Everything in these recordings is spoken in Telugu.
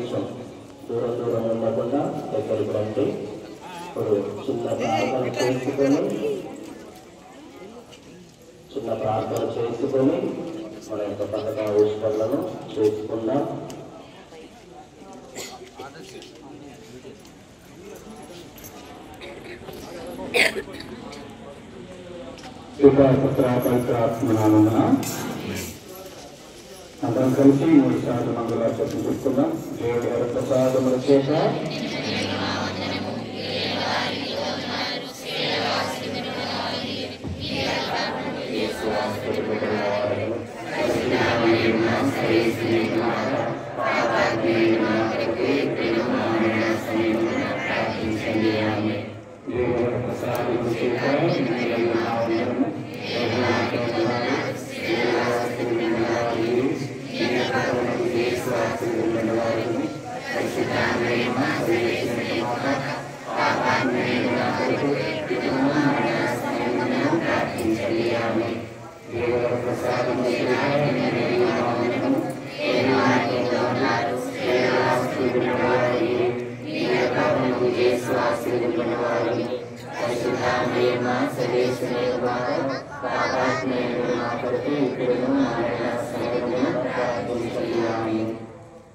కొంచెం దూరం దూరం ఉండకుండా దగ్గరికి రండి. ఇప్పుడు చిన్న ప్రార్థన చేసుకొని మన యొక్క పథక ఆవిష్కరణను చేసుకుందాం. పవిత్రాత్మనామమున అందరం కలిసి 3 సార్లు మంగళాచరణ చేసుకుందాం. దేవుడి గారి ప్రసాదముల చేత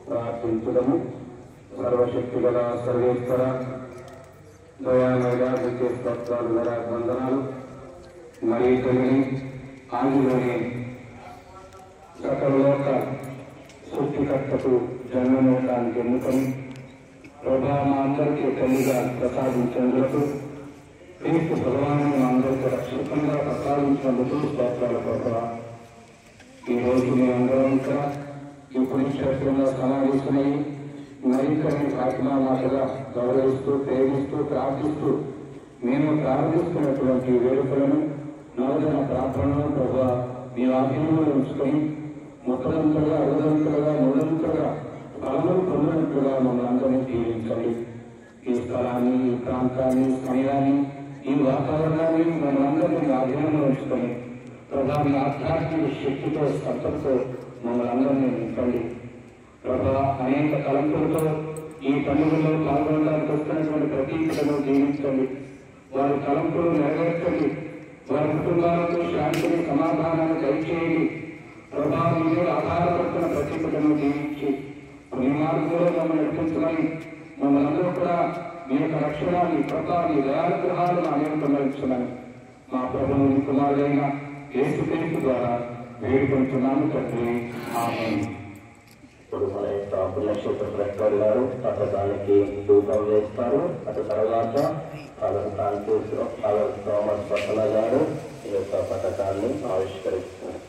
ప్రార్థించడము. సర్వశక్తి గల సర్వేశ్వర దయామయ స్తోత్రాలు వందనాలు. మరీ తల్లి ఆదిలోని సకల లోక సృష్టికర్తకు జన్మనోటానికి ఎన్నుకొని ప్రభా మా అందరికీ తల్లిగా ప్రసాదించేందుకు క్రీస్తు భగవాను మా అందరికీ రక్షకంగా ప్రసాదించినందుకు స్తోత్రాల కొరత. ఈరోజు మేమందరం కూడా ఈ పుణ్యక్షేత్రంలో సమావేశమై నైకని ఆత్మమాటగా గౌరవిస్తూ ప్రేమిస్తూ ప్రార్థిస్తూ మేము ప్రార్థిస్తున్నటువంటి వేడుకలను నవదన ప్రార్థనలను ప్రభావ మీ ఆధీనంలో ఉంచుకొని ముఖమంతగా అరుదంతలుగా మూడంతలుగా ఫలములు పొందినట్లుగా మమ్మల్ని అందరినీ జీవించండి. ఈ స్థలాన్ని, ఈ ప్రాంతాన్ని, సమయాన్ని, ఈ వాతావరణాన్ని మమ్మల్ని అందరినీ ఆధీనంలో ఉంచుకొని ప్రభావ మీ ఆధ్యాత్మిక శక్తితో సంపదతో మమ్మల్ని అందరినీ నింపండి. ప్రభా అనేక తలంపులతో ఈ పండుగల్లో పాల్గొనడానికి వస్తున్నటువంటి ప్రతి బిడ్డను జీవించండి. వారి తలంపులు నెరవేర్చండి. వారి కుటుంబాలకు శాంతిని, సమాధానాన్ని దయచేయండి. ప్రభావం మీద ఆధారపడుతున్న ప్రతి బిడ్డను జీవించి మీ మార్గంలో మమ్మల్ని నడిపించమని మమ్మల్ని అందరూ కూడా మీ యొక్క రక్షణ, మీ కృప, మీ దయానుగ్రహాలను అనేకమరించమని మా ప్రభువు మీ కుమారుడైన యేసుక్రీస్తు ద్వారా వేడుకుంటున్నాము తండ్రి. ఆమేన్. ఇప్పుడు మన యొక్క పుణ్యక్షేత్ర ప్రక్టర్ గారు పథకానికి ధూపం వేస్తారు. అటు తర్వాత ఫాదర్ థామస్ పట్టణ గారు ఈ యొక్క పథకాన్ని ఆవిష్కరిస్తారు.